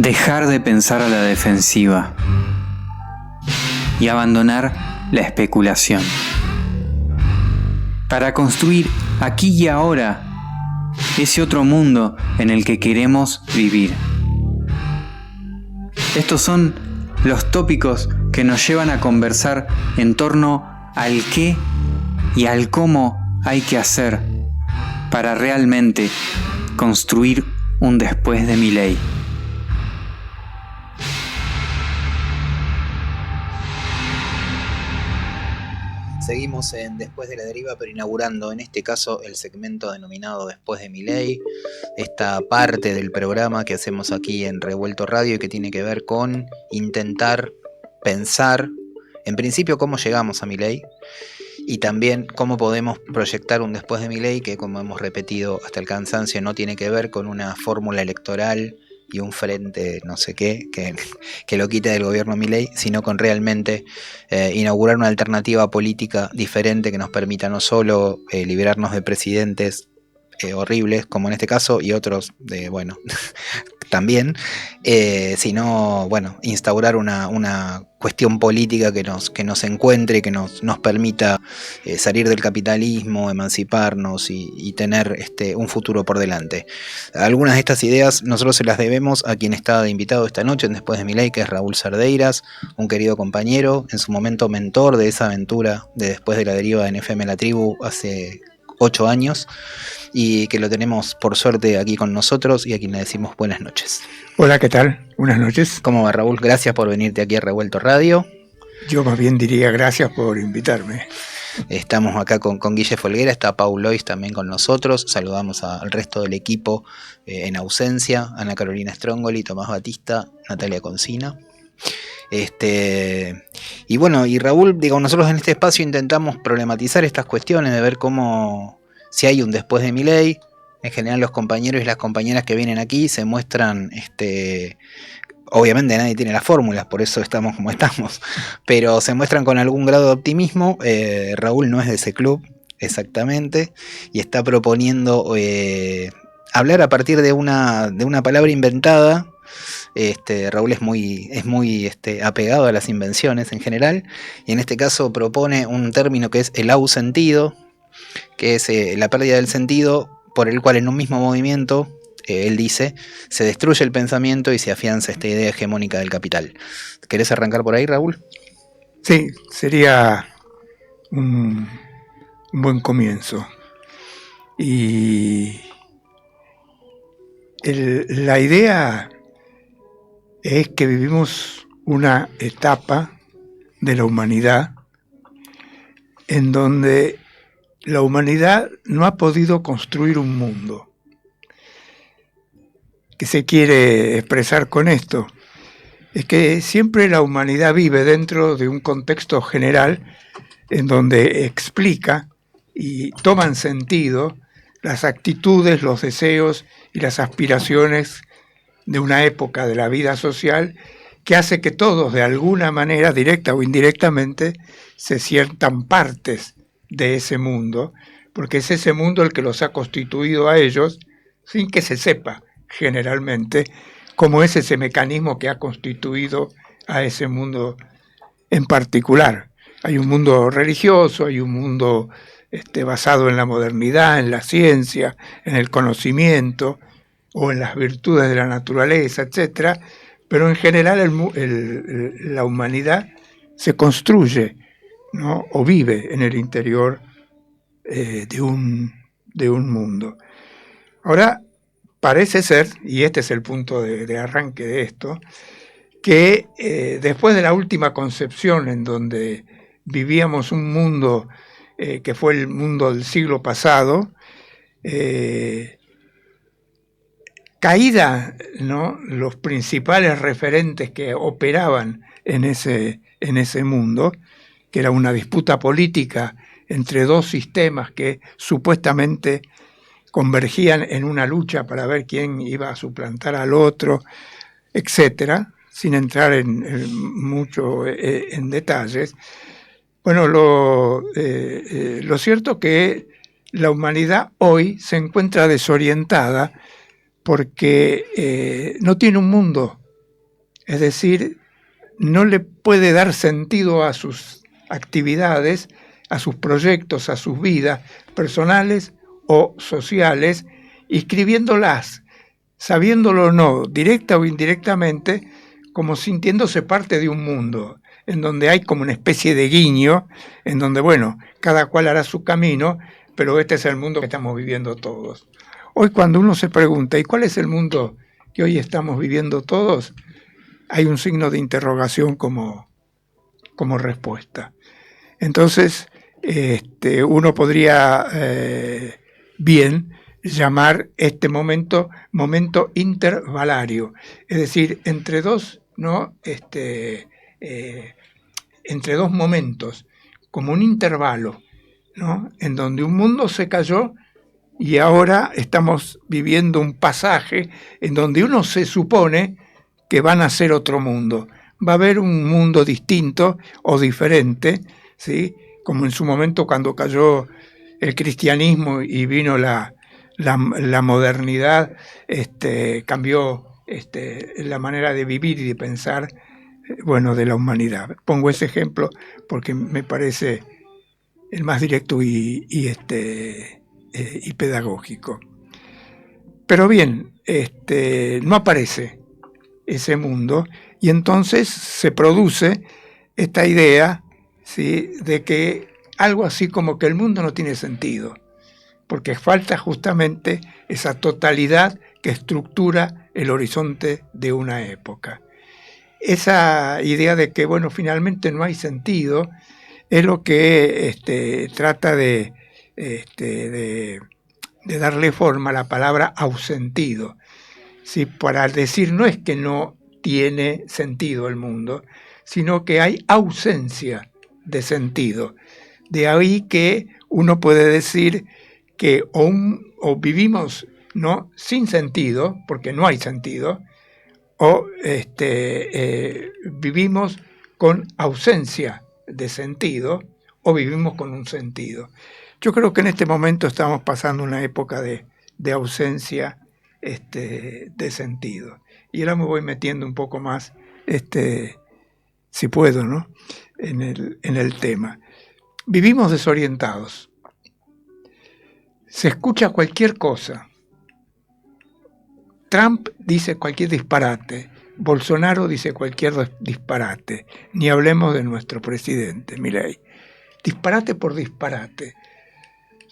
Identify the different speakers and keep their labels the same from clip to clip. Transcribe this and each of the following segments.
Speaker 1: Dejar de pensar a la defensiva y abandonar la especulación. Para construir aquí y ahora ese otro mundo en el que queremos vivir. Estos son los tópicos que nos llevan a conversar en torno al qué y al cómo hay que hacer para realmente construir un después de Milei.
Speaker 2: Seguimos en Después de la Deriva, pero inaugurando en este caso el segmento denominado Después de Milei, esta parte del programa que hacemos aquí en Revuelto Radio y que tiene que ver con intentar pensar, en principio, cómo llegamos a Milei y también cómo podemos proyectar un después de Milei que, como hemos repetido hasta el cansancio, no tiene que ver con una fórmula electoral y un frente no sé qué que lo quite del gobierno Milei, sino con realmente inaugurar una alternativa política diferente que nos permita no solo liberarnos de presidentes horribles, como en este caso, y otros también, sino instaurar una cuestión política que nos encuentre, que nos permita salir del capitalismo, emanciparnos y tener un futuro por delante. Algunas de estas ideas nosotros se las debemos a quien está de invitado esta noche en Después de Milei, que es Raúl Cerdeiras, un querido compañero, en su momento mentor de esa aventura de Después de la Deriva en FM La Tribu hace 8 años, y que lo tenemos por suerte aquí con nosotros y a quien le decimos buenas noches.
Speaker 3: Hola, ¿qué tal? Buenas noches.
Speaker 2: ¿Cómo va, Raúl? Gracias por venirte aquí a Revuelto Radio.
Speaker 3: Yo más bien diría gracias por invitarme.
Speaker 2: Estamos acá con Guille Folguera, está Paul Lois también con nosotros. Saludamos al resto del equipo en ausencia: Ana Carolina Strongoli, Tomás Batista, Natalia Concina. Y Raúl, nosotros en este espacio intentamos problematizar estas cuestiones, de ver cómo, si hay un después de Milei. En general los compañeros y las compañeras que vienen aquí se muestran, obviamente nadie tiene las fórmulas, por eso estamos como estamos, pero se muestran con algún grado de optimismo. Raúl no es de ese club, exactamente, y está proponiendo hablar a partir de una palabra inventada. Raúl es muy apegado a las invenciones en general, y en este caso propone un término que es el ausentido, que es la pérdida del sentido, por el cual en un mismo movimiento, él dice, se destruye el pensamiento y se afianza esta idea hegemónica del capital. ¿Querés arrancar por ahí, Raúl?
Speaker 3: Sí, sería un buen comienzo. Y la idea es que vivimos una etapa de la humanidad en donde la humanidad no ha podido construir un mundo. ¿Qué se quiere expresar con esto? Es que siempre la humanidad vive dentro de un contexto general en donde explica y toman sentido las actitudes, los deseos y las aspiraciones de una época de la vida social, que hace que todos, de alguna manera, directa o indirectamente, se sientan partes de ese mundo, porque es ese mundo el que los ha constituido a ellos, sin que se sepa generalmente cómo es ese mecanismo que ha constituido a ese mundo en particular. Hay un mundo religioso, hay un mundo basado en la modernidad, en la ciencia, en el conocimiento o en las virtudes de la naturaleza, etc. Pero en general la humanidad se construye, ¿no?, o vive en el interior de un mundo. Ahora, parece ser, y este es el punto de arranque de esto, que después de la última concepción en donde vivíamos un mundo que fue el mundo del siglo pasado, caída, ¿no?, los principales referentes que operaban en ese mundo, que era una disputa política entre dos sistemas que supuestamente convergían en una lucha para ver quién iba a suplantar al otro, etcétera, sin entrar mucho en detalles. Bueno, lo cierto es que la humanidad hoy se encuentra desorientada porque no tiene un mundo Es decir, no le puede dar sentido a sus actividades, a sus proyectos, a sus vidas personales o sociales, escribiéndolas, sabiéndolo o no, directa o indirectamente, como sintiéndose parte de un mundo, en donde hay como una especie de guiño, en donde, bueno, cada cual hará su camino, pero este es el mundo que estamos viviendo todos. Hoy cuando uno se pregunta, ¿y cuál es el mundo que hoy estamos viviendo todos? Hay un signo de interrogación como respuesta. Entonces, uno podría bien llamar este momento intervalario, es decir, entre dos, ¿no? Entre dos momentos, como un intervalo, ¿no? En donde un mundo se cayó y ahora estamos viviendo un pasaje en donde uno se supone que van a ser otro mundo. Va a haber un mundo distinto o diferente, ¿sí? Como en su momento cuando cayó el cristianismo y vino la modernidad, cambió la manera de vivir y de pensar, bueno, de la humanidad. Pongo ese ejemplo porque me parece el más directo y pedagógico. Pero bien, no aparece ese mundo y entonces se produce esta idea, ¿sí?, de que algo así como que el mundo no tiene sentido, porque falta justamente esa totalidad que estructura el horizonte de una época. Esa idea de que, bueno, finalmente no hay sentido es lo que trata de darle forma a la palabra ausentido. ¿Sí? Para decir no es que no tiene sentido el mundo, sino que hay ausencia de sentido. De ahí que uno puede decir que o vivimos, ¿no?, sin sentido, porque no hay sentido, o vivimos con ausencia de sentido, o vivimos con un sentido. Yo creo que en este momento estamos pasando una época de ausencia de sentido. Y ahora me voy metiendo un poco más, si puedo, ¿no?, en el tema. Vivimos desorientados. Se escucha cualquier cosa. Trump dice cualquier disparate. Bolsonaro dice cualquier disparate. Ni hablemos de nuestro presidente, Milei. Disparate por disparate.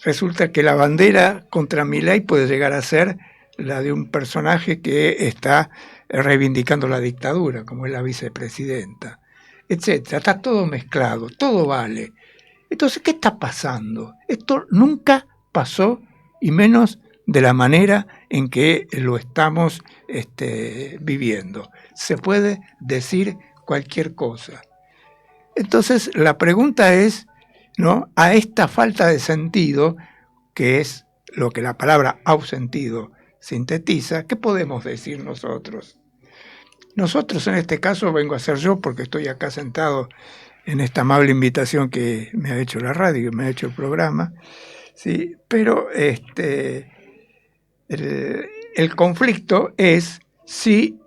Speaker 3: Resulta que la bandera contra Milei puede llegar a ser la de un personaje que está reivindicando la dictadura, como es la vicepresidenta, etcétera. Está todo mezclado, todo vale. Entonces, ¿qué está pasando? Esto nunca pasó, y menos de la manera en que lo estamos viviendo. Se puede decir cualquier cosa. Entonces, la pregunta es, ¿no?, a esta falta de sentido, que es lo que la palabra ausentido sintetiza, ¿qué podemos decir nosotros? Nosotros, en este caso, vengo a ser yo porque estoy acá sentado en esta amable invitación que me ha hecho la radio, que me ha hecho el programa, ¿sí? Pero el conflicto es si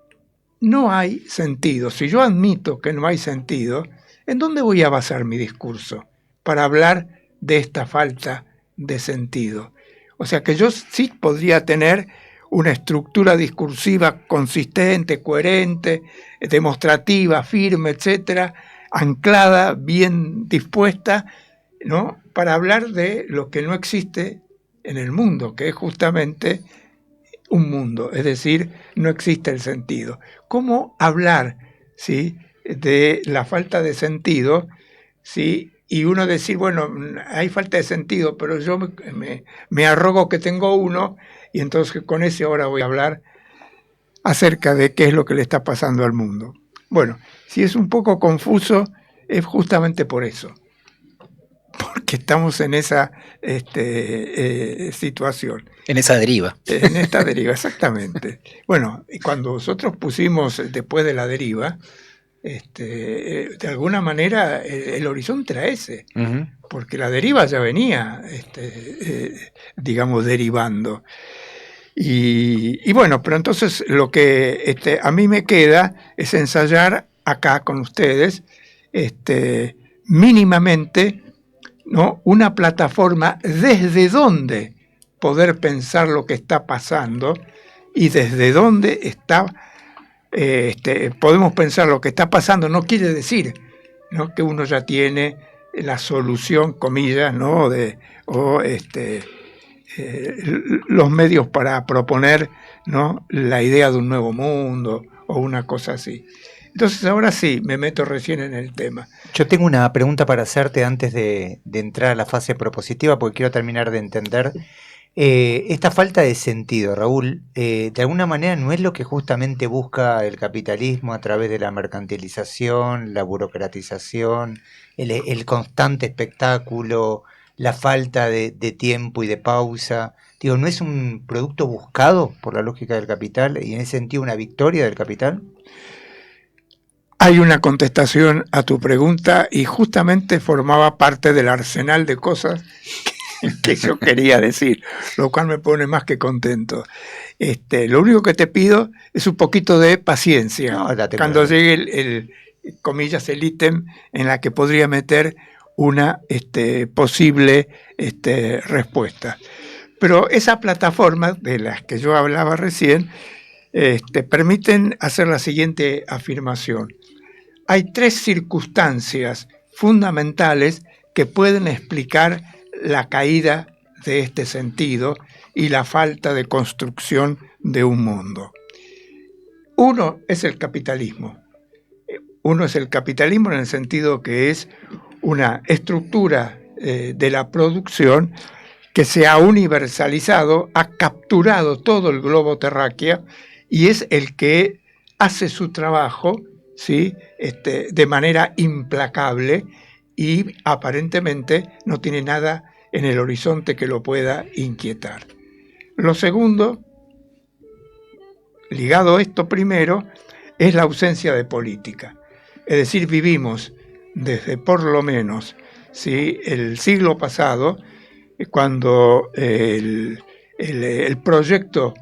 Speaker 3: no hay sentido. Si yo admito que no hay sentido, ¿en dónde voy a basar mi discurso para hablar de esta falta de sentido? O sea que yo sí podría tener una estructura discursiva consistente, coherente, demostrativa, firme, etcétera, anclada, bien dispuesta, ¿no?, para hablar de lo que no existe en el mundo, que es justamente un mundo, es decir, no existe el sentido. ¿Cómo hablar, ¿sí?, de la falta de sentido, ¿sí?, y uno decir, bueno, hay falta de sentido, pero yo me arrogo que tengo uno, y entonces con ese ahora voy a hablar acerca de qué es lo que le está pasando al mundo? Bueno, si es un poco confuso, es justamente por eso, porque estamos en esa situación.
Speaker 2: En esa deriva.
Speaker 3: En esta deriva, exactamente. Bueno, y cuando nosotros pusimos después de la deriva, de alguna manera el horizonte era ese, porque la deriva ya venía, digamos, derivando. Y bueno, pero entonces lo que a mí me queda es ensayar acá con ustedes mínimamente, ¿no?, una plataforma desde donde poder pensar lo que está pasando y desde donde podemos pensar lo que está pasando. No quiere decir, ¿no?, que uno ya tiene la solución, comillas, ¿no?, los medios para proponer, ¿no?, la idea de un nuevo mundo o una cosa así. Entonces ahora sí, me meto recién en el tema.
Speaker 4: Yo tengo una pregunta para hacerte antes de entrar a la fase propositiva, porque quiero terminar de entender esta falta de sentido, Raúl. De alguna manera no es lo que justamente busca el capitalismo a través de la mercantilización, la burocratización, el constante espectáculo, la falta de tiempo y de pausa. Digo, ¿no es un producto buscado por la lógica del capital y en ese sentido una victoria del capital?
Speaker 3: Hay una contestación a tu pregunta y justamente formaba parte del arsenal de cosas que yo quería decir, lo cual me pone más que contento. Lo único que te pido es un poquito de paciencia.
Speaker 4: No,
Speaker 3: cuando llegue comillas, el ítem en la que podría meter una posible respuesta. Pero esa plataforma de las que yo hablaba recién permiten hacer la siguiente afirmación. Hay 3 circunstancias fundamentales que pueden explicar la caída de este sentido y la falta de construcción de un mundo. Uno es el capitalismo. Uno es el capitalismo en el sentido que es una estructura de la producción que se ha universalizado, ha capturado todo el globo terráqueo y es el que hace su trabajo, ¿sí?, de manera implacable y aparentemente no tiene nada en el horizonte que lo pueda inquietar. Lo segundo, ligado a esto primero, es la ausencia de política. Es decir, vivimos desde por lo menos, ¿sí?, el siglo pasado, cuando el proyecto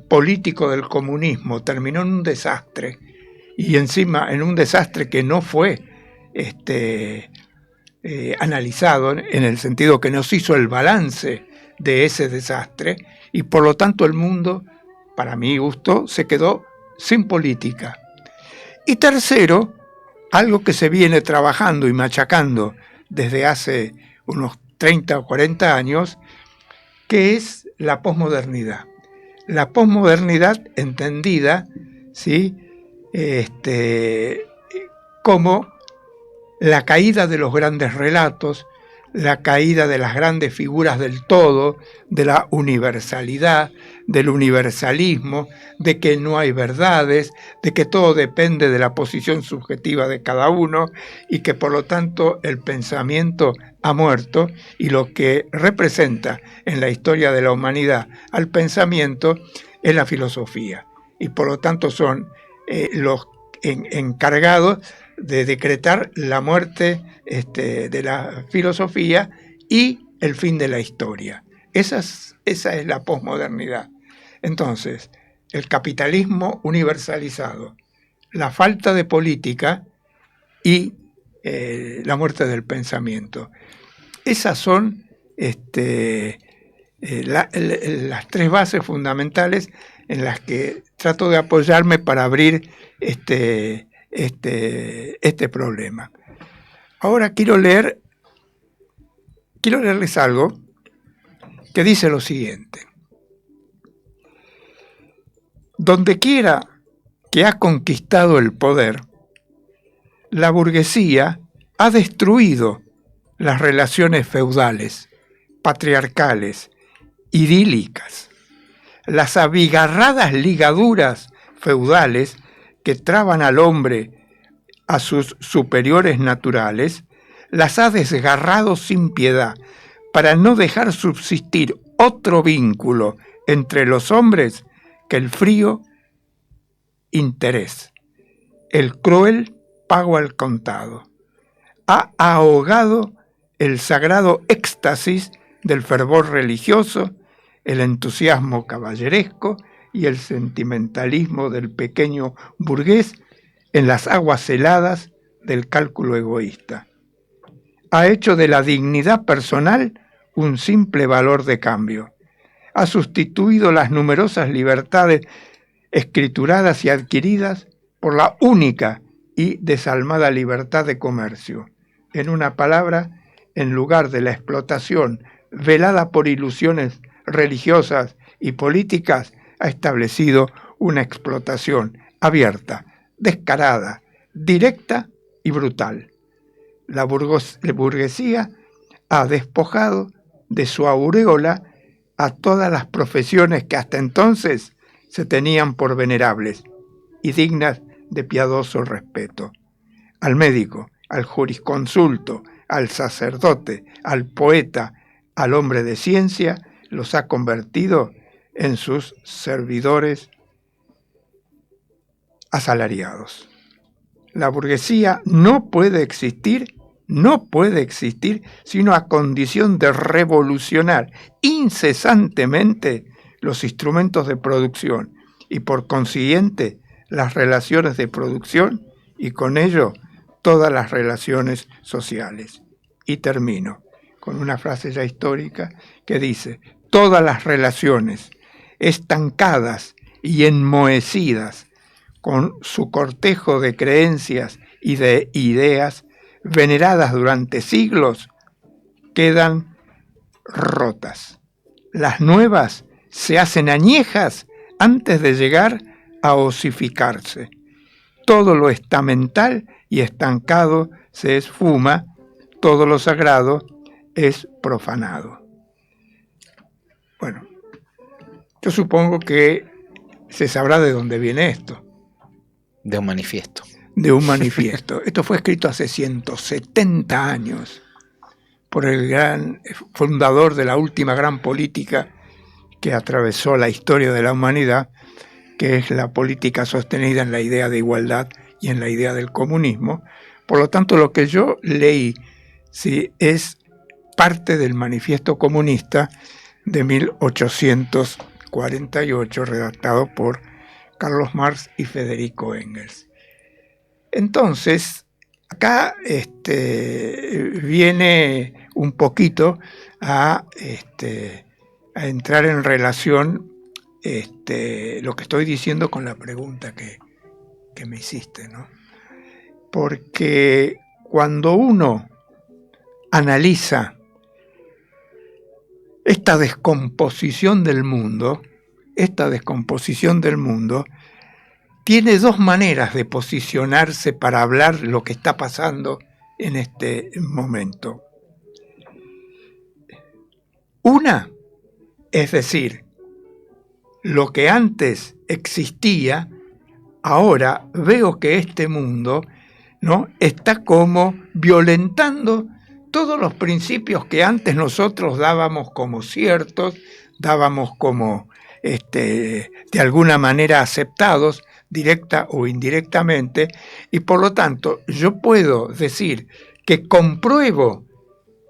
Speaker 3: político del comunismo terminó en un desastre, y encima en un desastre que no fue analizado, en el sentido que no se hizo el balance de ese desastre, y por lo tanto el mundo, para mi gusto, se quedó sin política. Y tercero, algo que se viene trabajando y machacando desde hace unos 30 o 40 años, que es la posmodernidad. La posmodernidad entendida, ¿sí?, como la caída de los grandes relatos, la caída de las grandes figuras del todo, de la universalidad, del universalismo, de que no hay verdades, de que todo depende de la posición subjetiva de cada uno y que por lo tanto el pensamiento ha muerto, y lo que representa en la historia de la humanidad al pensamiento es la filosofía, y por lo tanto son los encargados de decretar la muerte de la filosofía y el fin de la historia. Esa es la posmodernidad. Entonces, el capitalismo universalizado, la falta de política y la muerte del pensamiento. Esas son las 3 bases fundamentales en las que trato de apoyarme para abrir este problema. Ahora quiero leerles algo que dice lo siguiente. Donde quiera que ha conquistado el poder, la burguesía ha destruido las relaciones feudales, patriarcales, idílicas. Las abigarradas ligaduras feudales que traban al hombre a sus superiores naturales, las ha desgarrado sin piedad para no dejar subsistir otro vínculo entre los hombres que el frío interés, el cruel pago al contado. Ha ahogado el sagrado éxtasis del fervor religioso el entusiasmo caballeresco y el sentimentalismo del pequeño burgués en las aguas heladas del cálculo egoísta. Ha hecho de la dignidad personal un simple valor de cambio. Ha sustituido las numerosas libertades escrituradas y adquiridas por la única y desalmada libertad de comercio. En una palabra, en lugar de la explotación velada por ilusiones religiosas y políticas, ha establecido una explotación abierta, descarada, directa y brutal. La burguesía ha despojado de su aureola a todas las profesiones que hasta entonces se tenían por venerables y dignas de piadoso respeto. Al médico, al jurisconsulto, al sacerdote, al poeta, al hombre de ciencia, los ha convertido en sus servidores asalariados. La burguesía no puede existir sino a condición de revolucionar incesantemente los instrumentos de producción y por consiguiente las relaciones de producción y con ello todas las relaciones sociales. Y termino con una frase ya histórica que dice: todas las relaciones estancadas y enmohecidas con su cortejo de creencias y de ideas veneradas durante siglos quedan rotas. Las nuevas se hacen añejas antes de llegar a osificarse. Todo lo estamental y estancado se esfuma, todo lo sagrado es profanado. Bueno, yo supongo que se sabrá de dónde viene esto.
Speaker 2: De un manifiesto.
Speaker 3: De un manifiesto. Esto fue escrito hace 170 años por el gran fundador de la última gran política que atravesó la historia de la humanidad, que es la política sostenida en la idea de igualdad y en la idea del comunismo. Por lo tanto, lo que yo leí sí, es parte del manifiesto comunista de 1848, redactado por Carlos Marx y Federico Engels. Entonces, acá viene un poquito a entrar en relación lo que estoy diciendo con la pregunta que me hiciste, ¿no? Porque cuando uno analiza esta descomposición del mundo, tiene dos maneras de posicionarse para hablar lo que está pasando en este momento. Una, es decir, lo que antes existía, ahora veo que este mundo, ¿no?, está como violentando todos los principios que antes nosotros dábamos como ciertos, dábamos como de alguna manera aceptados, directa o indirectamente, y por lo tanto yo puedo decir que compruebo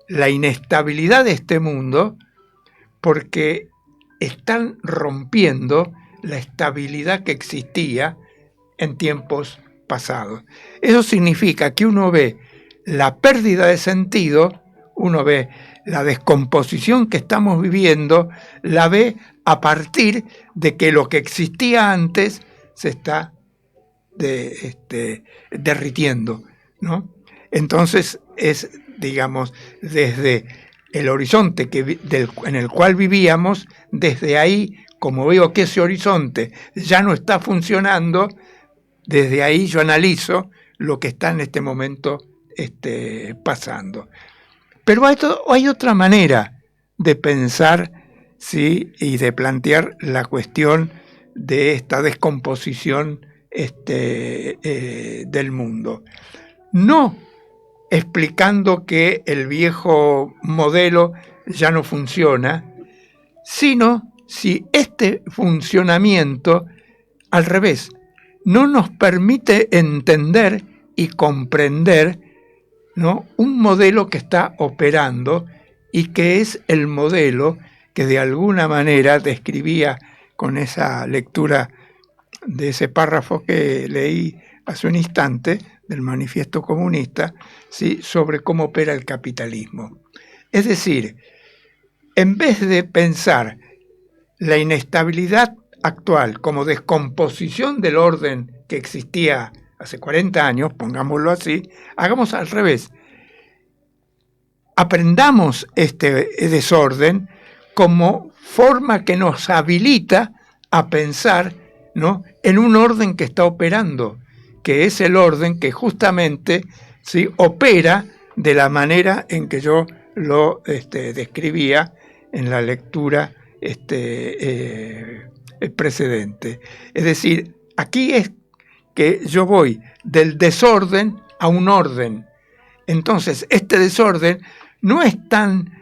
Speaker 3: la inestabilidad de este mundo porque están rompiendo la estabilidad que existía en tiempos pasados. Eso significa que uno ve la pérdida de sentido, uno ve la descomposición que estamos viviendo, la ve a partir de que lo que existía antes se está derritiendo, ¿no? Entonces es, digamos, desde el horizonte en el cual vivíamos, desde ahí, como veo que ese horizonte ya no está funcionando, desde ahí yo analizo lo que está en este momento pasando. Pero hay otra manera de pensar, ¿sí?, y de plantear la cuestión de esta descomposición del mundo. No explicando que el viejo modelo ya no funciona, sino si este funcionamiento, al revés, no nos permite entender y comprender, ¿no?, un modelo que está operando y que es el modelo que de alguna manera describía con esa lectura de ese párrafo que leí hace un instante del Manifiesto Comunista, ¿sí?, sobre cómo opera el capitalismo. Es decir, en vez de pensar la inestabilidad actual como descomposición del orden que existía hace 40 años, pongámoslo así, hagamos al revés. Aprendamos este desorden como forma que nos habilita a pensar, ¿no?, en un orden que está operando, que es el orden que justamente, ¿sí?, opera de la manera en que yo lo describía en la lectura precedente. Es decir, aquí es que yo voy del desorden a un orden. Entonces, este desorden no es tan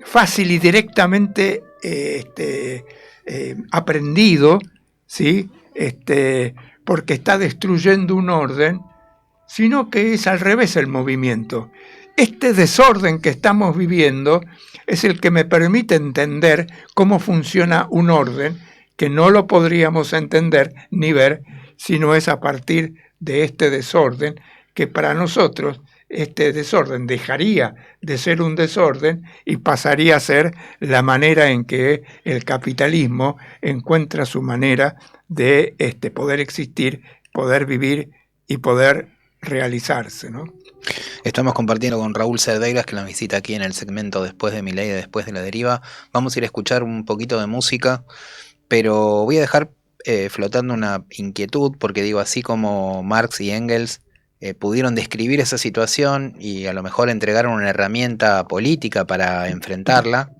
Speaker 3: fácil y directamente aprendido, ¿sí?, porque está destruyendo un orden, sino que es al revés el movimiento. Este desorden que estamos viviendo es el que me permite entender cómo funciona un orden que no lo podríamos entender ni ver si no es a partir de este desorden, que para nosotros este desorden dejaría de ser un desorden y pasaría a ser la manera en que el capitalismo encuentra su manera de poder existir, poder vivir y poder realizarse, ¿no?
Speaker 2: Estamos compartiendo con Raúl Cerdeiras, que nos visita aquí en el segmento Después de Milei, Después de la Deriva. Vamos a ir a escuchar un poquito de música, pero voy a dejar flotando una inquietud, porque digo, así como Marx y Engels pudieron describir esa situación y a lo mejor entregaron una herramienta política para enfrentarla,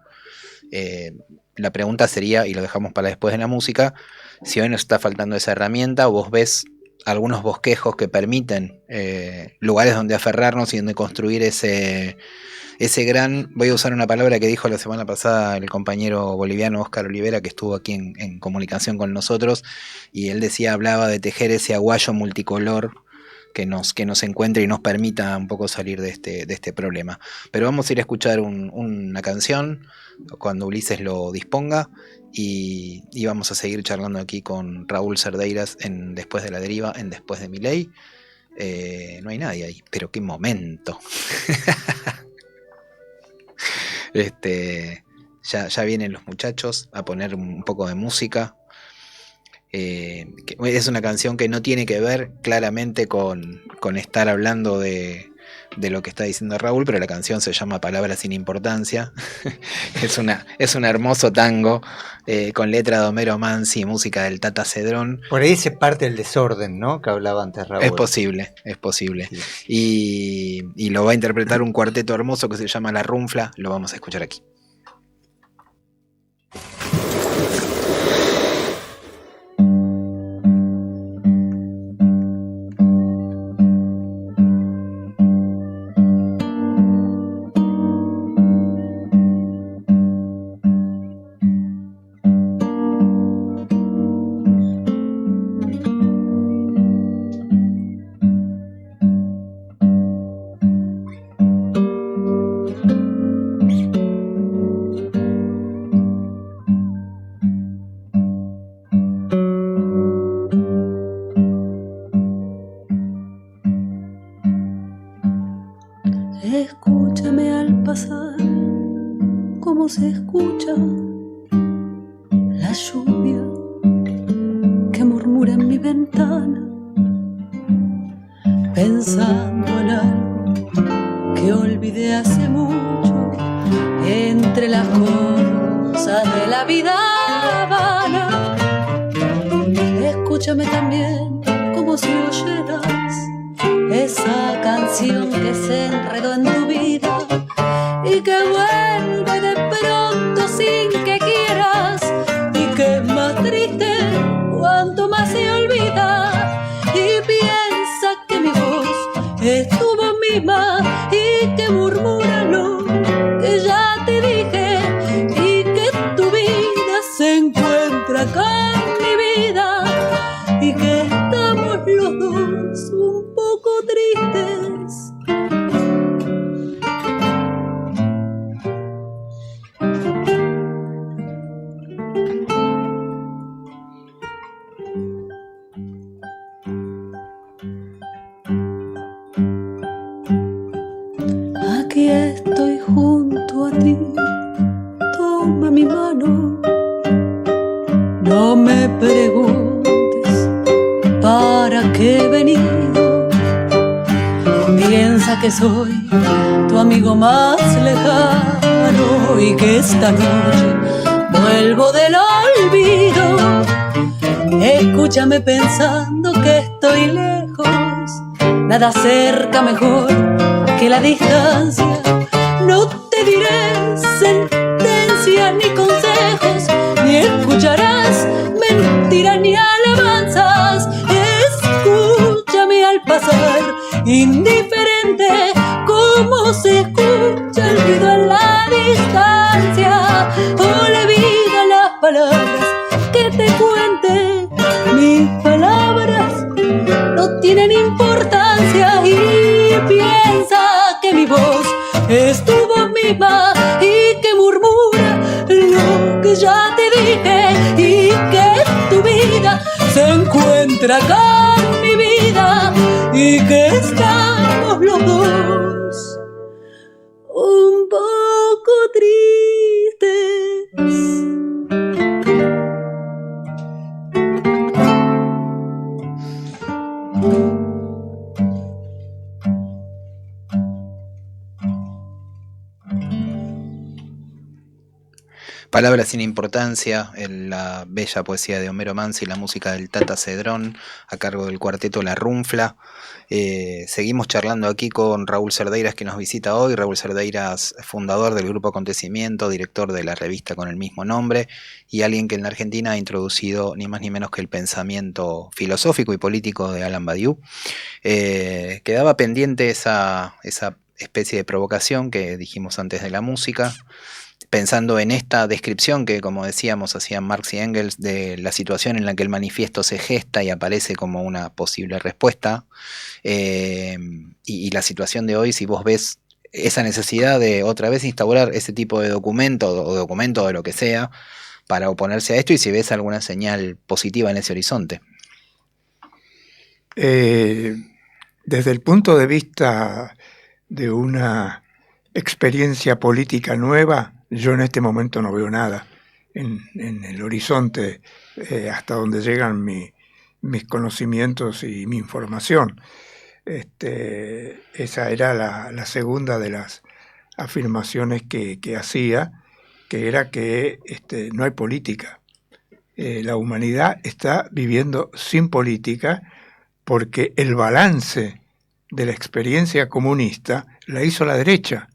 Speaker 2: la pregunta sería, y lo dejamos para después de la música, si hoy nos está faltando esa herramienta, o vos ves algunos bosquejos que permiten lugares donde aferrarnos y donde construir ese gran, voy a usar una palabra que dijo la semana pasada el compañero boliviano Oscar Olivera, que estuvo aquí en comunicación con nosotros, y él hablaba de tejer ese aguayo multicolor que nos encuentre y nos permita un poco salir de este problema. Pero vamos a ir a escuchar una canción cuando Ulises lo disponga, y vamos a seguir charlando aquí con Raúl Cerdeiras en Después de la Deriva, en Después de Milei. No hay nadie ahí, pero qué momento. Ya vienen los muchachos a poner un poco de música. Es una canción que no tiene que ver claramente con estar hablando de lo que está diciendo Raúl, pero la canción se llama Palabras sin importancia. es un hermoso tango con letra de Homero Mansi y música del Tata Cedrón.
Speaker 4: Por ahí se parte el desorden, ¿no?, que hablaba antes Raúl.
Speaker 2: Es posible. Sí. Y lo va a interpretar un cuarteto hermoso que se llama La Runfla. Lo vamos a escuchar aquí.
Speaker 5: Escúchame al pasar, como se escucha la lluvia que murmura en mi ventana, pensando en algo que olvidé hace mucho, entre las cosas de la vida vana. Escúchame también como si oyeras esa canción que se enredó en tu vida y que vuelve de pronto sin que quieras, y que es más triste cuanto más se olvida, y piensa que mi voz estuvo misma y que murmura lo que ya te dije, y que tu vida se encuentra con mi vida y que estamos los dos un poco tristes. para qué he venido. Piensa que soy tu amigo más lejano y que esta noche vuelvo del olvido. Escúchame pensando que estoy lejos, nada cerca mejor que la distancia. No te diré sentencias ni consejos, ni escucharás mentiras ni alabanzas. Escúchame al pasar, indiferente como se escucha el ruido en la distancia. Olvida las palabras que te cuente, mis palabras no tienen importancia. Y piensa que mi voz es tu voz misma y que murmura lo que ya te dije, y que tu vida se encuentra con mi vida y que estamos los dos un poco tristes.
Speaker 2: Palabras sin importancia, en la bella poesía de Homero Manzi y la música del Tata Cedrón, a cargo del cuarteto La Runfla. Seguimos charlando aquí con Raúl Cerdeiras, que nos visita hoy. Raúl Cerdeiras, fundador del Grupo Acontecimiento, director de la revista con el mismo nombre, y alguien que en la Argentina ha introducido ni más ni menos que el pensamiento filosófico y político de Alain Badiou. Quedaba pendiente esa especie de provocación que dijimos antes de la música, pensando en esta descripción que, como decíamos, hacían Marx y Engels de la situación en la que el manifiesto se gesta y aparece como una posible respuesta, y la situación de hoy, si vos ves esa necesidad de otra vez instaurar ese tipo de documento o documento de lo que sea para oponerse a esto, y si ves alguna señal positiva en ese horizonte.
Speaker 3: Desde el punto de vista de una experiencia política nueva, yo en este momento no veo nada en el horizonte hasta donde llegan mis conocimientos y mi información. Esa era la segunda de las afirmaciones que hacía, que era que no hay política. La humanidad está viviendo sin política porque el balance de la experiencia comunista la hizo la derecha.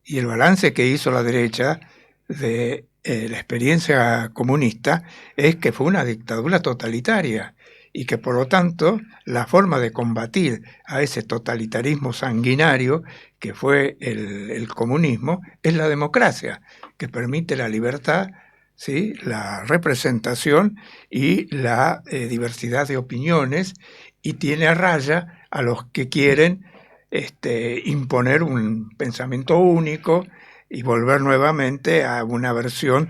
Speaker 3: Y el balance que hizo la derecha de la experiencia comunista es que fue una dictadura totalitaria y que por lo tanto la forma de combatir a ese totalitarismo sanguinario que fue el comunismo es la democracia, que permite la libertad, ¿sí?, la representación y la diversidad de opiniones, y tiene a raya a los que quieren imponer un pensamiento único y volver nuevamente a una versión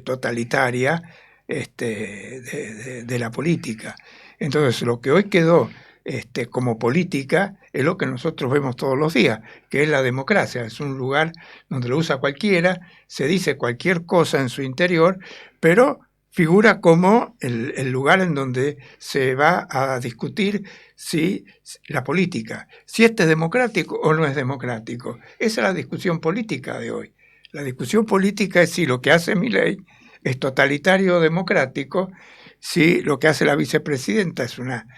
Speaker 3: totalitaria de la política. Entonces, lo que hoy quedó como política es lo que nosotros vemos todos los días, que es la democracia. Es un lugar donde lo usa cualquiera, se dice cualquier cosa en su interior, pero figura como el lugar en donde se va a discutir si la política, si es democrático o no es democrático. Esa es la discusión política de hoy. La discusión política es si lo que hace Milei es totalitario o democrático, si lo que hace la vicepresidenta es una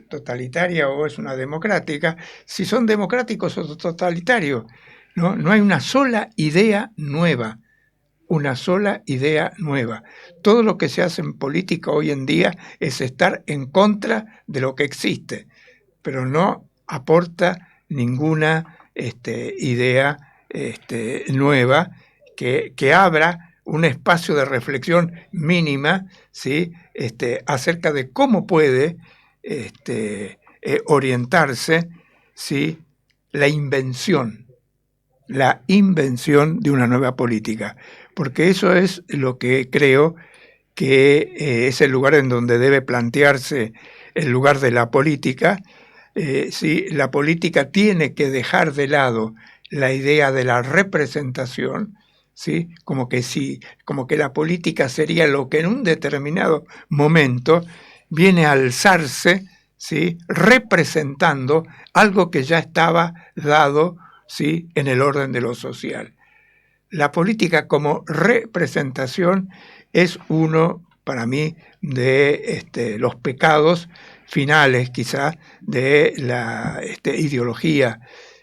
Speaker 3: totalitaria o es una democrática, si son democráticos o totalitarios. No hay una sola idea nueva. Una sola idea nueva. Todo lo que se hace en política hoy en día es estar en contra de lo que existe, pero no aporta ninguna idea nueva que abra un espacio de reflexión mínima, ¿sí?, acerca de cómo puede orientarse, ¿sí?, la invención de una nueva política. Porque eso es lo que creo que es el lugar en donde debe plantearse el lugar de la política. ¿Sí? La política tiene que dejar de lado la idea de la representación, ¿sí?, como que la política sería lo que en un determinado momento viene a alzarse, ¿sí?, representando algo que ya estaba dado, ¿sí?, en el orden de lo social. La política como representación es uno, para mí, de los pecados finales, quizá, de la ideología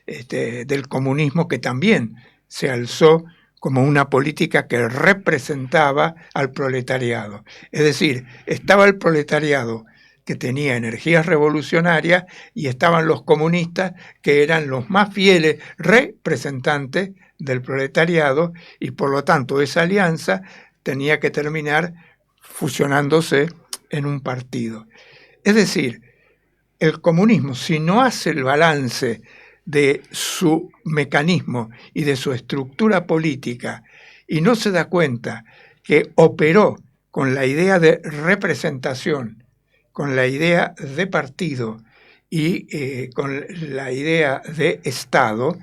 Speaker 3: del comunismo, que también se alzó como una política que representaba al proletariado. Es decir, estaba el proletariado que tenía energías revolucionarias y estaban los comunistas que eran los más fieles representantes del proletariado, y por lo tanto esa alianza tenía que terminar fusionándose en un partido. Es decir, el comunismo, si no hace el balance de su mecanismo y de su estructura política y no se da cuenta que operó con la idea de representación, con la idea de partido y con la idea de Estado,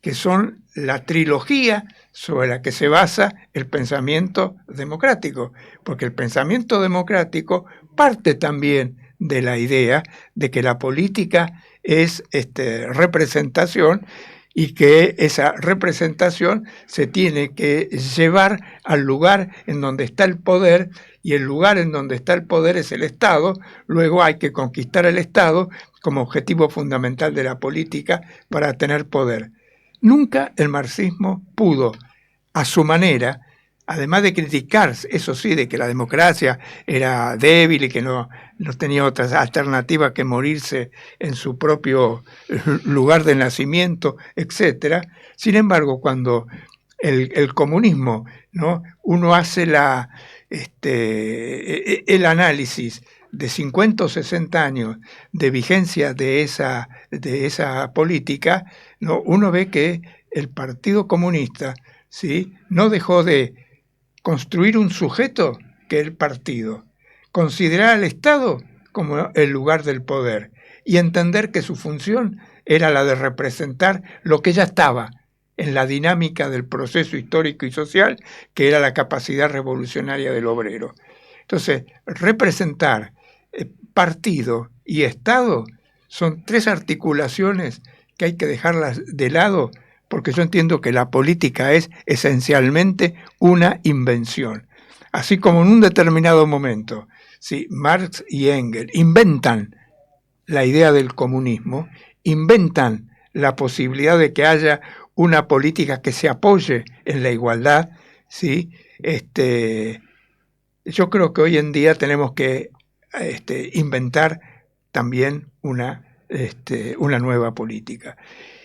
Speaker 3: que son la trilogía sobre la que se basa el pensamiento democrático, porque el pensamiento democrático parte también de la idea de que la política es representación y que esa representación se tiene que llevar al lugar en donde está el poder, y el lugar en donde está el poder es el Estado. Luego hay que conquistar el Estado como objetivo fundamental de la política para tener poder. Nunca el marxismo pudo, a su manera, además de criticar, eso sí, de que la democracia era débil y que no tenía otra alternativa que morirse en su propio lugar de nacimiento, etc. Sin embargo, cuando el comunismo, ¿no?, uno hace el análisis de 50 o 60 años de vigencia de esa política, ¿no?, uno ve que el Partido Comunista, ¿sí?, no dejó de construir un sujeto que el partido, considerar al Estado como el lugar del poder y entender que su función era la de representar lo que ya estaba en la dinámica del proceso histórico y social, que era la capacidad revolucionaria del obrero. Entonces, representar partido y Estado son tres articulaciones que hay que dejarlas de lado, porque yo entiendo que la política es esencialmente una invención. Así como en un determinado momento, ¿sí?, Marx y Engels inventan la idea del comunismo, inventan la posibilidad de que haya una política que se apoye en la igualdad, ¿sí? Yo creo que hoy en día tenemos que inventar también una nueva política.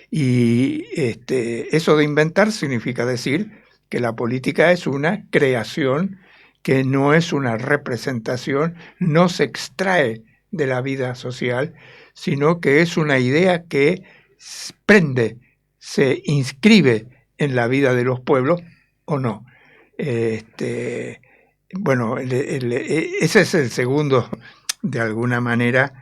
Speaker 3: Y eso de inventar significa decir que la política es una creación, que no es una representación, no se extrae de la vida social, sino que es una idea que prende, se inscribe en la vida de los pueblos o no. Bueno, ese es el segundo, de alguna manera,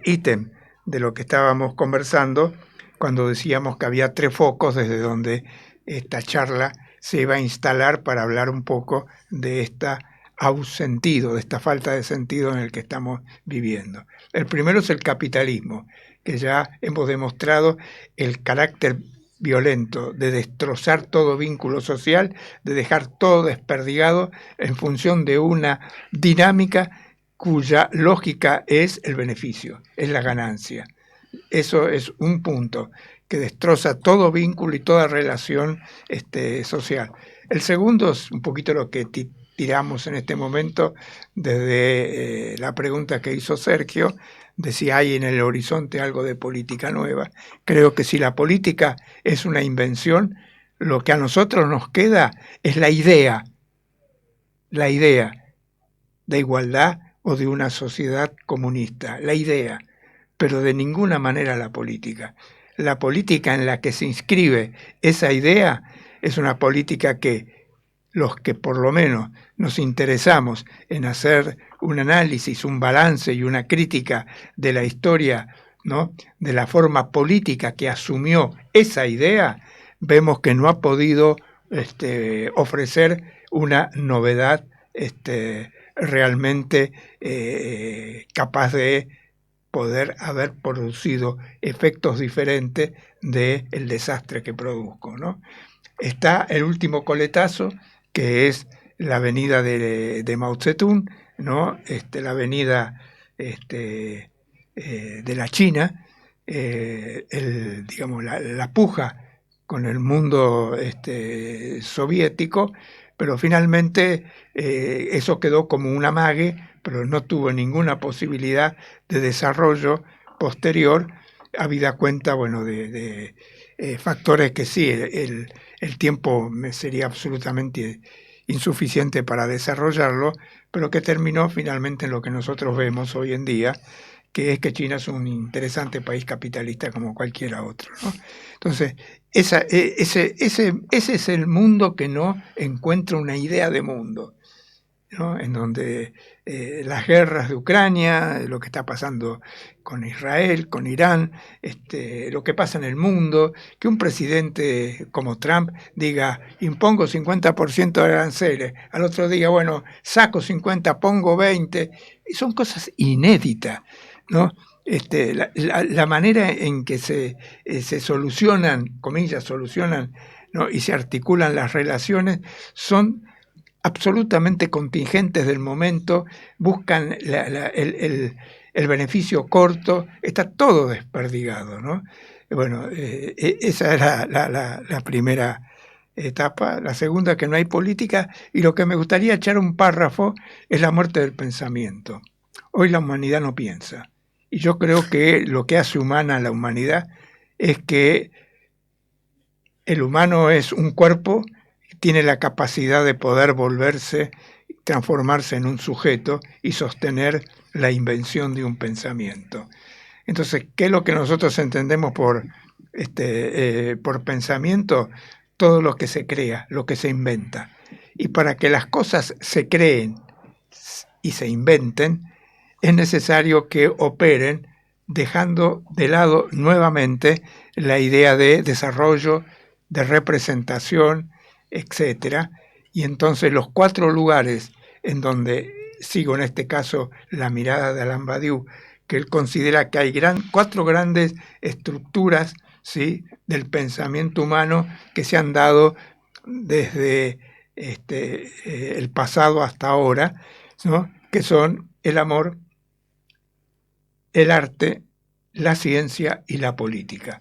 Speaker 3: ítem de lo que estábamos conversando, cuando decíamos que había tres focos desde donde esta charla se iba a instalar para hablar un poco de esta ausentido, de esta falta de sentido en el que estamos viviendo. El primero es el capitalismo, que ya hemos demostrado el carácter violento de destrozar todo vínculo social, de dejar todo desperdigado en función de una dinámica cuya lógica es el beneficio, es la ganancia. Eso es un punto que destroza todo vínculo y toda relación social. El segundo es un poquito lo que tiramos en este momento desde la pregunta que hizo Sergio, de si hay en el horizonte algo de política nueva. Creo que si la política es una invención, lo que a nosotros nos queda es la idea de igualdad o de una sociedad comunista, la idea, pero de ninguna manera la política. La política en la que se inscribe esa idea es una política que los que por lo menos nos interesamos en hacer un análisis, un balance y una crítica de la historia, ¿no?, de la forma política que asumió esa idea, vemos que no ha podido ofrecer una novedad realmente capaz de poder haber producido efectos diferentes del desastre que produjo, ¿no? Está el último coletazo, que es la avenida de Mao Zedong, ¿no? La avenida de la China, digamos, la puja con el mundo soviético, pero finalmente eso quedó como un amague, pero no tuvo ninguna posibilidad de desarrollo posterior, habida cuenta, bueno, de factores que sí, el tiempo me sería absolutamente insuficiente para desarrollarlo, pero que terminó finalmente en lo que nosotros vemos hoy en día, que es que China es un interesante país capitalista como cualquiera otro, ¿no? Entonces, ese es el mundo que no encuentra una idea de mundo, ¿no? En donde las guerras de Ucrania, lo que está pasando con Israel, con Irán, lo que pasa en el mundo, que un presidente como Trump diga, impongo 50% de aranceles, al otro día, bueno, saco 50, pongo 20, y son cosas inéditas, ¿no? La manera en que se solucionan, comillas, ¿no? Y se articulan las relaciones son absolutamente contingentes del momento, buscan el beneficio corto, está todo desperdigado, ¿no? Bueno, esa era la primera etapa. La segunda, que no hay política, y lo que me gustaría echar un párrafo es la muerte del pensamiento. Hoy la humanidad no piensa, y yo creo que lo que hace humana a la humanidad es que el humano es un cuerpo, tiene la capacidad de poder transformarse en un sujeto y sostener la invención de un pensamiento. Entonces, ¿qué es lo que nosotros entendemos por pensamiento? Todo lo que se crea, lo que se inventa. Y para que las cosas se creen y se inventen, es necesario que operen dejando de lado nuevamente la idea de desarrollo, de representación, etcétera. Y entonces los 4 lugares en donde sigo en este caso la mirada de Alain Badiou, que él considera que hay 4 grandes estructuras, ¿sí?, del pensamiento humano que se han dado desde el pasado hasta ahora, ¿no?, que son el amor, el arte, la ciencia y la política.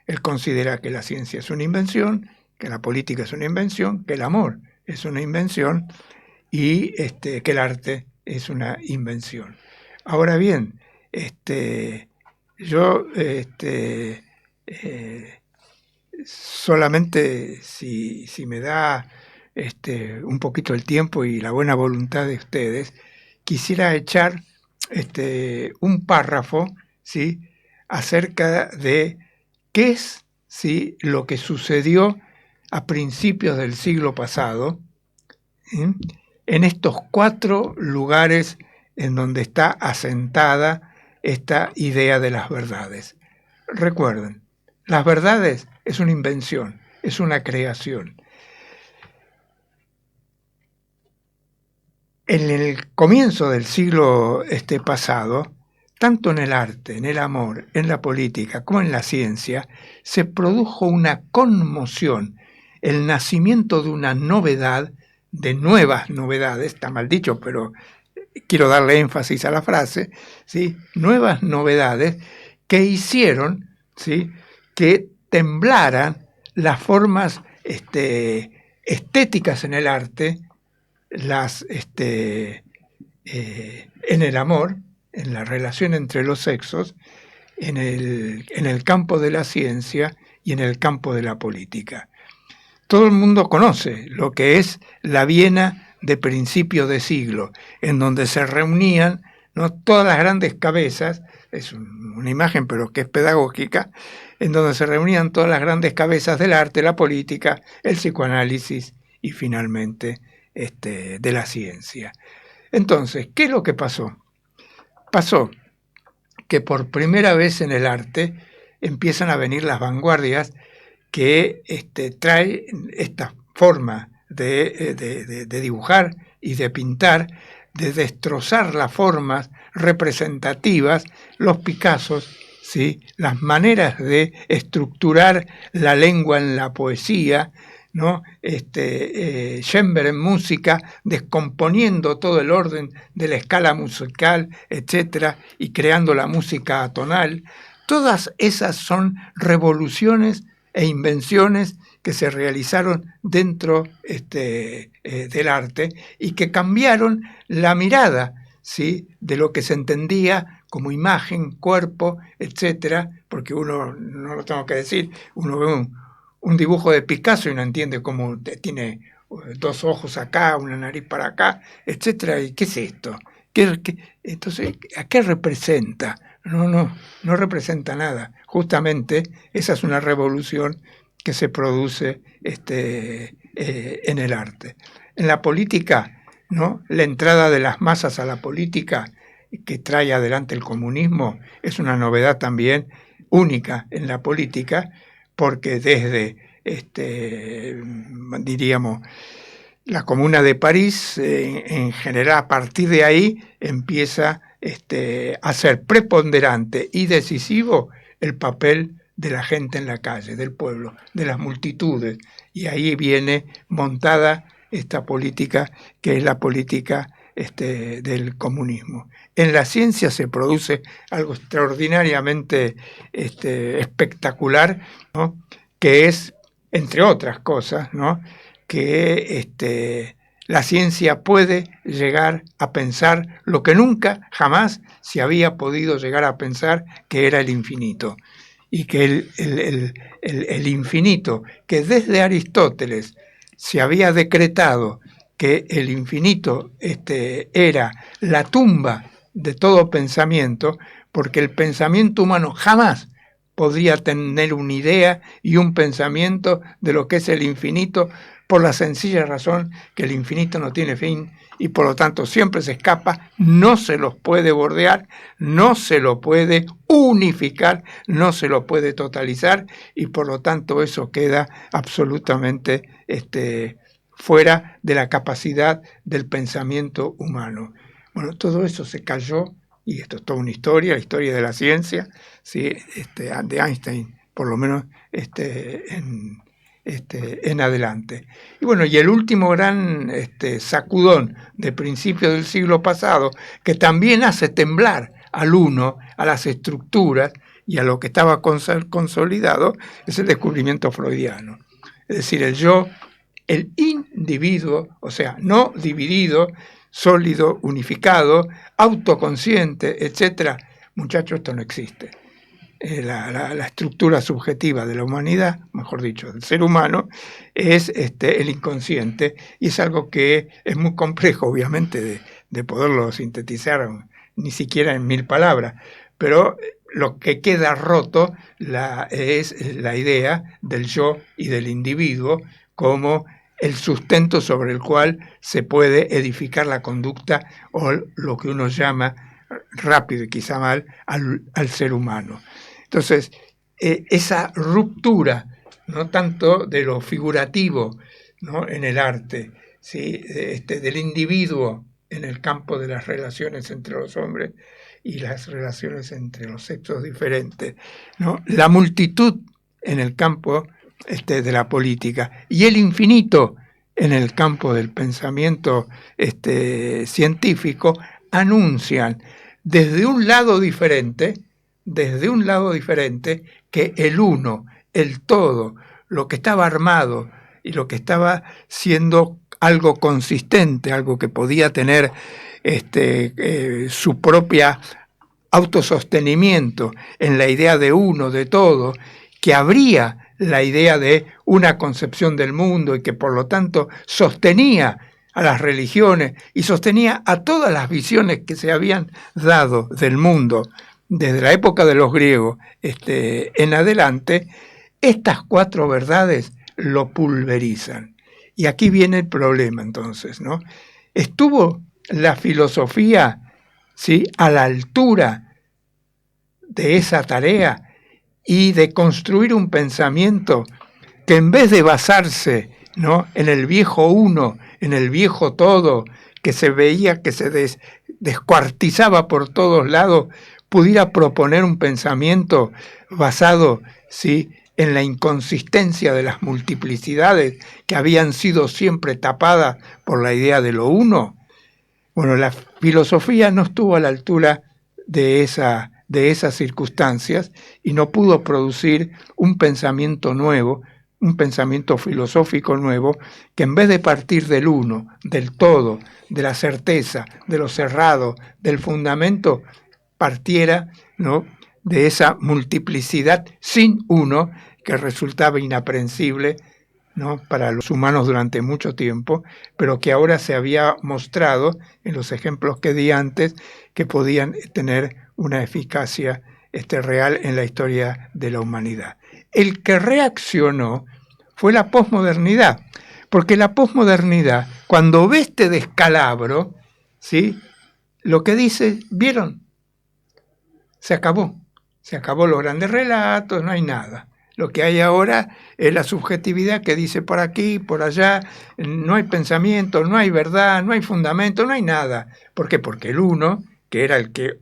Speaker 3: Él considera que la ciencia es una invención, que la política es una invención, que el amor es una invención y que el arte es una invención. Ahora bien, yo solamente si me da un poquito el tiempo y la buena voluntad de ustedes, quisiera echar un párrafo, ¿sí?, acerca de qué es, ¿sí?, lo que sucedió a principios del siglo pasado, ¿sí?, en estos 4 lugares en donde está asentada esta idea de las verdades. Recuerden, las verdades es una invención, es una creación. En el comienzo del siglo pasado, tanto en el arte, en el amor, en la política como en la ciencia, se produjo una conmoción, el nacimiento de una novedad, de nuevas novedades, está mal dicho, pero quiero darle énfasis a la frase, ¿sí?, nuevas novedades que hicieron, ¿sí?, que temblaran las formas estéticas en el arte, en el amor, en la relación entre los sexos, en el campo de la ciencia y en el campo de la política. Todo el mundo conoce lo que es la Viena de principio de siglo, en donde se reunían, ¿no?, todas las grandes cabezas, es una imagen pero que es pedagógica, en donde se reunían todas las grandes cabezas del arte, la política, el psicoanálisis y finalmente de la ciencia. Entonces, ¿qué es lo que pasó? Pasó que por primera vez en el arte empiezan a venir las vanguardias que trae esta forma de dibujar y de pintar, de destrozar las formas representativas, los Picassos, ¿sí? Las maneras de estructurar la lengua en la poesía, ¿no? Schoenberg en música, descomponiendo todo el orden de la escala musical, etcétera, y creando la música atonal. Todas esas son revoluciones e invenciones que se realizaron dentro del arte y que cambiaron la mirada, ¿sí? De lo que se entendía como imagen, cuerpo, etcétera, porque uno, no lo tengo que decir, uno ve un dibujo de Picasso y no entiende cómo tiene dos ojos acá, una nariz para acá, etcétera. ¿Y qué es esto? Entonces, ¿a qué representa? No representa nada. Justamente esa es una revolución que se produce en el arte. En la política, ¿no? La entrada de las masas a la política que trae adelante el comunismo es una novedad también única en la política, porque desde, diríamos, la Comuna de París, en general, a partir de ahí empieza a ser preponderante y decisivo el papel de la gente en la calle, del pueblo, de las multitudes. Y ahí viene montada esta política, que es la política del comunismo. En la ciencia se produce algo extraordinariamente espectacular, ¿no? Que es, entre otras cosas, ¿no? Que la ciencia puede llegar a pensar lo que nunca, jamás se había podido llegar a pensar, que era el infinito. Y que el infinito, que desde Aristóteles se había decretado que el infinito era la tumba de todo pensamiento, porque el pensamiento humano jamás podría tener una idea y un pensamiento de lo que es el infinito, por la sencilla razón que el infinito no tiene fin y por lo tanto siempre se escapa, no se los puede bordear, no se lo puede unificar, no se lo puede totalizar, y por lo tanto eso queda absolutamente fuera de la capacidad del pensamiento humano. Bueno, todo eso se cayó, y esto es toda una historia, la historia de la ciencia, ¿sí? De Einstein, por lo menos en adelante. Y bueno, y el último gran sacudón de principios del siglo pasado, que también hace temblar al uno, a las estructuras y a lo que estaba consolidado, es el descubrimiento freudiano. Es decir, el yo, el individuo, o sea, no dividido, sólido, unificado, autoconsciente, etcétera. Muchachos, esto no existe. La estructura subjetiva de la humanidad, mejor dicho, del ser humano, es el inconsciente, y es algo que es muy complejo, obviamente, de poderlo sintetizar ni siquiera en 1000 palabras, pero lo que queda roto es la idea del yo y del individuo como el sustento sobre el cual se puede edificar la conducta, o lo que uno llama, rápido y quizá mal, al ser humano. Entonces, esa ruptura, no tanto de lo figurativo, ¿no? En el arte, ¿sí? Del individuo en el campo de las relaciones entre los hombres y las relaciones entre los sexos diferentes, ¿no? La multitud en el campo de la política y el infinito en el campo del pensamiento científico, anuncian desde un lado diferente que el uno, el todo, lo que estaba armado y lo que estaba siendo algo consistente, algo que podía tener su propia autosostenimiento en la idea de uno, de todo, que habría la idea de una concepción del mundo y que por lo tanto sostenía a las religiones y sostenía a todas las visiones que se habían dado del mundo desde la época de los griegos en adelante. Estas 4 verdades lo pulverizan. Y aquí viene el problema entonces, ¿no? ¿Estuvo la filosofía, ¿sí?, a la altura de esa tarea y de construir un pensamiento que, en vez de basarse, ¿no?, en el viejo uno, en el viejo todo, que se veía que se descuartizaba por todos lados, pudiera proponer un pensamiento basado, ¿sí?, en la inconsistencia de las multiplicidades que habían sido siempre tapadas por la idea de lo uno. Bueno, la filosofía no estuvo a la altura de esas circunstancias y no pudo producir un pensamiento nuevo, un pensamiento filosófico nuevo, que en vez de partir del uno, del todo, de la certeza, de lo cerrado, del fundamento, partiera, ¿no?, de esa multiplicidad sin uno que resultaba inaprehensible, ¿no?, para los humanos durante mucho tiempo, pero que ahora se había mostrado en los ejemplos que di antes que podían tener una eficacia real en la historia de la humanidad. El que reaccionó fue la posmodernidad, porque la posmodernidad, cuando ve este descalabro, ¿sí?, lo que dice, ¿vieron? Se acabó los grandes relatos, no hay nada. Lo que hay ahora es la subjetividad que dice por aquí, por allá, no hay pensamiento, no hay verdad, no hay fundamento, no hay nada. ¿Por qué? Porque el uno, que era el que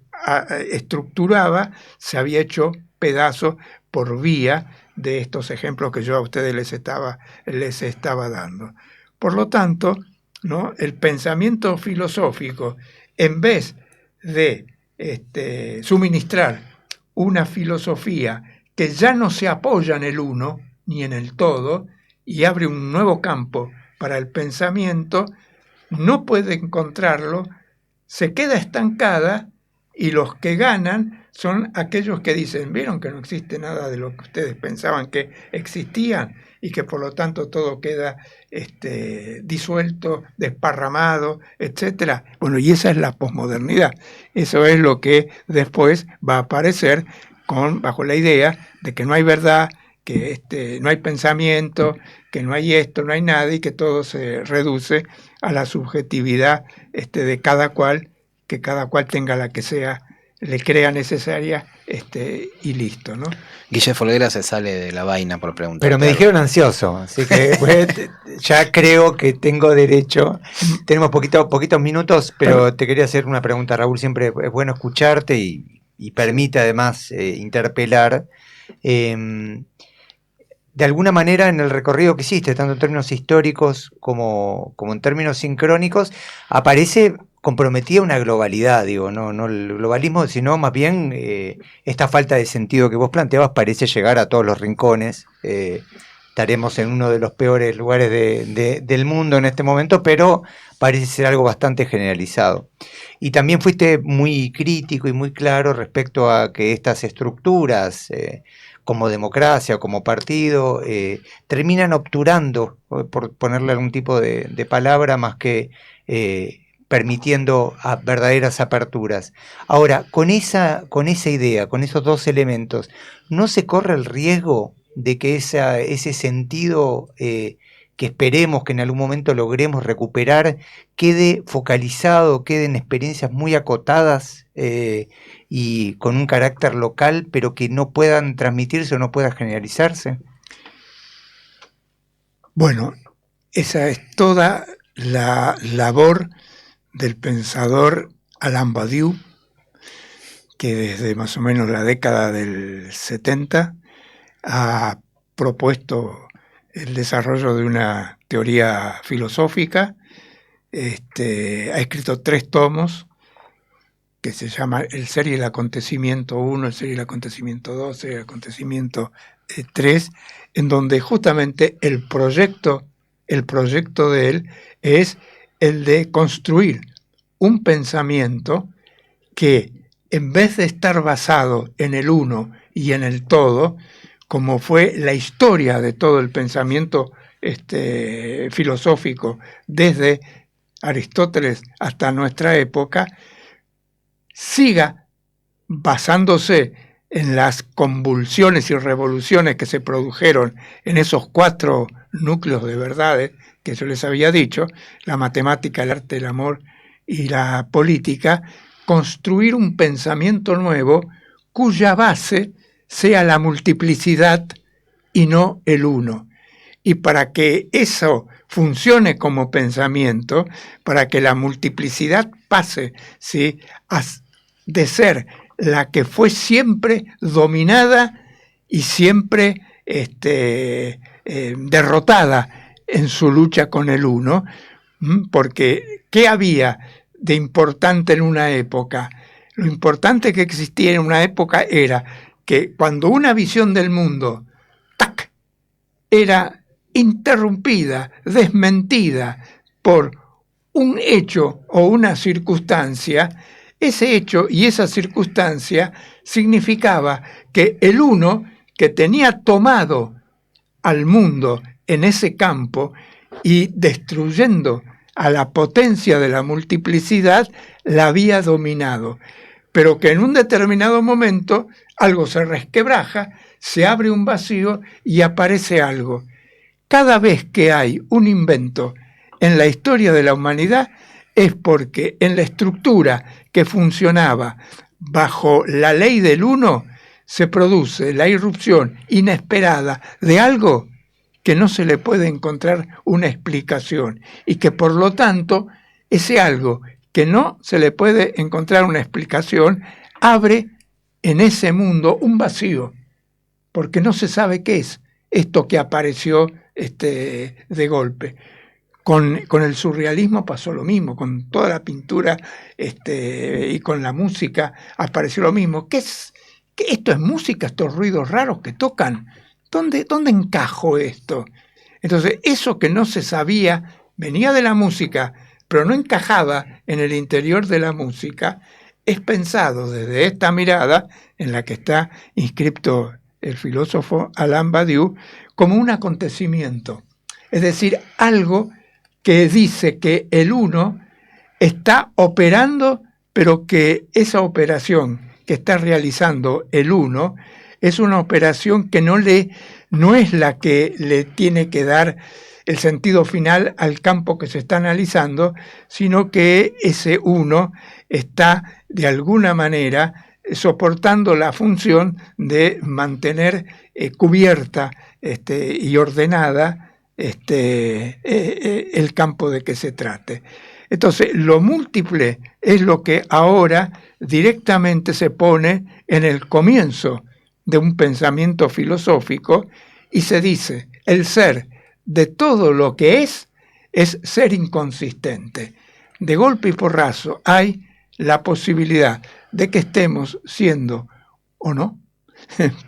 Speaker 3: estructuraba, se había hecho pedazo por vía de estos ejemplos que yo a ustedes les estaba dando. Por lo tanto, ¿no?, el pensamiento filosófico, en vez de suministrar una filosofía que ya no se apoya en el uno ni en el todo y abre un nuevo campo para el pensamiento, no puede encontrarlo, se queda estancada y los que ganan son aquellos que dicen, ¿vieron que no existe nada de lo que ustedes pensaban que existían? Y que por lo tanto todo queda disuelto, desparramado, etcétera. Bueno, y esa es la posmodernidad. Eso es lo que después va a aparecer bajo la idea de que no hay verdad, que no hay pensamiento, que no hay esto, no hay nada, y que todo se reduce a la subjetividad de cada cual, que cada cual tenga la que sea, le crea necesaria, y listo, ¿no?
Speaker 2: Guille Folguera se sale de la vaina por preguntar.
Speaker 4: Pero me dijeron ansioso, así que pues, ya creo que tengo derecho. Tenemos poquitos minutos, pero te quería hacer una pregunta, Raúl. Siempre es bueno escucharte y permite además interpelar. De alguna manera, en el recorrido que hiciste, tanto en términos históricos como en términos sincrónicos, aparece comprometida una globalidad, digo, no el globalismo, sino más bien esta falta de sentido que vos planteabas parece llegar a todos los rincones. Estaremos en uno de los peores lugares del mundo en este momento, pero parece ser algo bastante generalizado. Y también fuiste muy crítico y muy claro respecto a que estas estructuras, como democracia o como partido, terminan obturando, por ponerle algún tipo de palabra, más que permitiendo verdaderas aperturas. Ahora, con esa idea, con esos dos elementos, ¿no se corre el riesgo de que ese sentido que esperemos que en algún momento logremos recuperar quede focalizado, quede en experiencias muy acotadas y con un carácter local, pero que no puedan transmitirse o no puedan generalizarse?
Speaker 3: Bueno, esa es toda la labor del pensador Alain Badiou, que desde más o menos la década del 70 ha propuesto el desarrollo de una teoría filosófica. Ha escrito 3 tomos que se llama El ser y el acontecimiento 1, El ser y el acontecimiento 2, El ser y el acontecimiento 3, en donde justamente el proyecto de él es el de construir un pensamiento que, en vez de estar basado en el uno y en el todo, como fue la historia de todo el pensamiento filosófico desde Aristóteles hasta nuestra época, siga basándose en las convulsiones y revoluciones que se produjeron en esos 4 núcleos de verdades que yo les había dicho, la matemática, el arte, el amor y la política, construir un pensamiento nuevo cuya base sea la multiplicidad y no el uno. Y para que eso funcione como pensamiento, para que la multiplicidad pase, ¿sí?, de ser la que fue siempre dominada y siempre derrotada en su lucha con el uno, porque ¿qué había de importante en una época? Lo importante que existía en una época era que cuando una visión del mundo ¡tac!, era interrumpida, desmentida por un hecho o una circunstancia, ese hecho y esa circunstancia significaba que el uno, que tenía tomado al mundo en ese campo y destruyendo a la potencia de la multiplicidad, la había dominado, pero que en un determinado momento algo se resquebraja, se abre un vacío y aparece algo. Cada vez que hay un invento en la historia de la humanidad es porque en la estructura que funcionaba bajo la ley del uno se produce la irrupción inesperada de algo que no se le puede encontrar una explicación y que por lo tanto ese algo que no se le puede encontrar una explicación abre en ese mundo un vacío, porque no se sabe qué es esto que apareció de golpe. Con el surrealismo pasó lo mismo, con toda la pintura y con la música apareció lo mismo. ¿Qué esto es música, estos ruidos raros que tocan? ¿Dónde encajo esto? Entonces, eso que no se sabía venía de la música, pero no encajaba en el interior de la música, es pensado desde esta mirada en la que está inscripto el filósofo Alain Badiou como un acontecimiento, es decir, algo que dice que el uno está operando, pero que esa operación que está realizando el uno es una operación que no es la que le tiene que dar el sentido final al campo que se está analizando, sino que ese uno está de alguna manera soportando la función de mantener cubierta y ordenada el campo de que se trate. Entonces, lo múltiple es lo que ahora directamente se pone en el comienzo de un pensamiento filosófico y se dice, el ser de todo lo que es ser inconsistente. De golpe y porrazo hay la posibilidad de que estemos siendo, o no,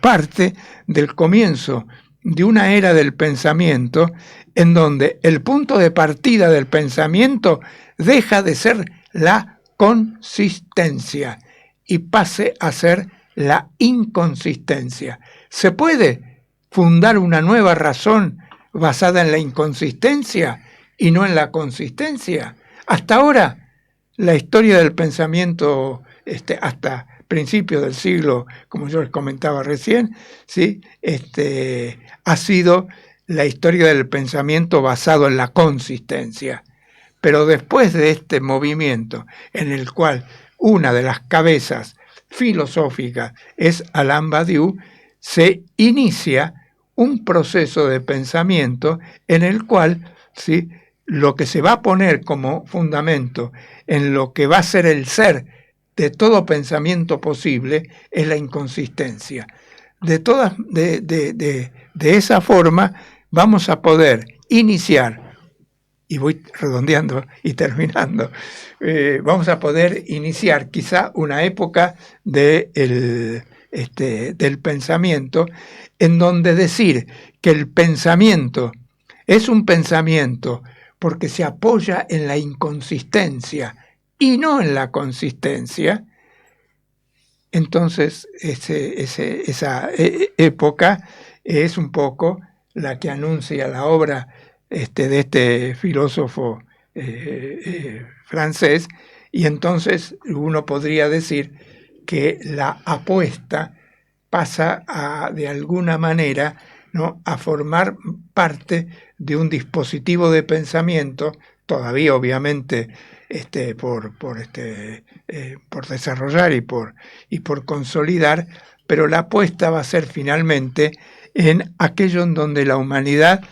Speaker 3: parte del comienzo de una era del pensamiento en donde el punto de partida del pensamiento deja de ser la consistencia y pase a ser la inconsistencia. ¿Se puede fundar una nueva razón basada en la inconsistencia y no en la consistencia? Hasta ahora, la historia del pensamiento, hasta principios del siglo, como yo les comentaba recién, ¿sí?, ha sido la historia del pensamiento basado en la consistencia. Pero después de este movimiento, en el cual una de las cabezas filosóficas es Alain Badiou, se inicia un proceso de pensamiento en el cual, ¿sí?, lo que se va a poner como fundamento en lo que va a ser el ser de todo pensamiento posible es la inconsistencia. De esa forma vamos a poder iniciar, y voy redondeando y terminando, vamos a poder iniciar quizá una época del pensamiento en donde decir que el pensamiento es un pensamiento porque se apoya en la inconsistencia y no en la consistencia, entonces esa época es un poco la que anuncia la obra de este filósofo francés, y entonces uno podría decir que la apuesta pasa de alguna manera, ¿no?, a formar parte de un dispositivo de pensamiento, todavía obviamente por desarrollar y por consolidar, pero la apuesta va a ser finalmente en aquello en donde la humanidad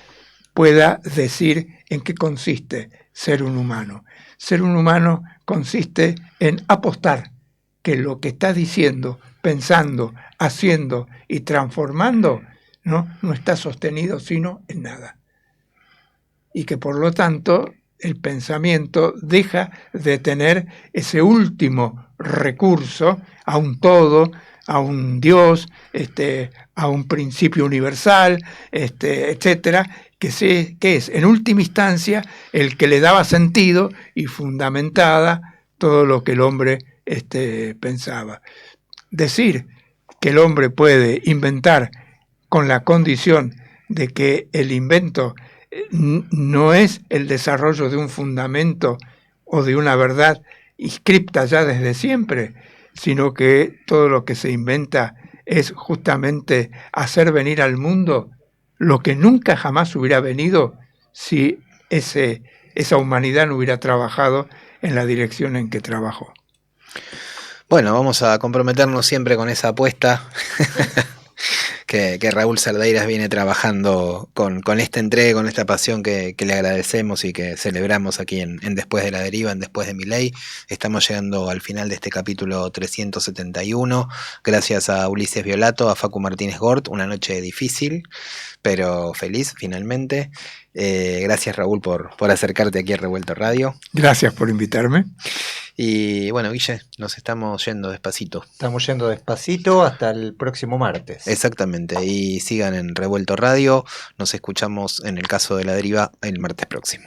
Speaker 3: pueda decir en qué consiste ser un humano. Ser un humano consiste en apostar que lo que está diciendo, pensando, haciendo y transformando no está sostenido sino en nada. Y que por lo tanto el pensamiento deja de tener ese último recurso a un todo, a un Dios, a un principio universal, etcétera, que es en última instancia el que le daba sentido y fundamentada todo lo que el hombre pensaba. Decir que el hombre puede inventar con la condición de que el invento no es el desarrollo de un fundamento o de una verdad inscripta ya desde siempre, sino que todo lo que se inventa es justamente hacer venir al mundo lo que nunca jamás hubiera venido si esa humanidad no hubiera trabajado en la dirección en que trabajó.
Speaker 2: Bueno, vamos a comprometernos siempre con esa apuesta que Raúl Sardeiras viene trabajando con esta entrega, con esta pasión que le agradecemos y que celebramos aquí en Después de la Deriva, en Después de Milei. Estamos llegando al final de este capítulo 371. Gracias a Ulises Violato, a Facu Martínez Gort, una noche difícil, pero feliz finalmente. Gracias, Raúl, por acercarte aquí a Revuelto Radio.
Speaker 3: Gracias por invitarme.
Speaker 2: Y bueno, Guille, nos estamos yendo despacito.
Speaker 4: Estamos yendo despacito hasta el próximo martes.
Speaker 2: Exactamente, y sigan en Revuelto Radio. Nos escuchamos en el caso de la deriva el martes próximo.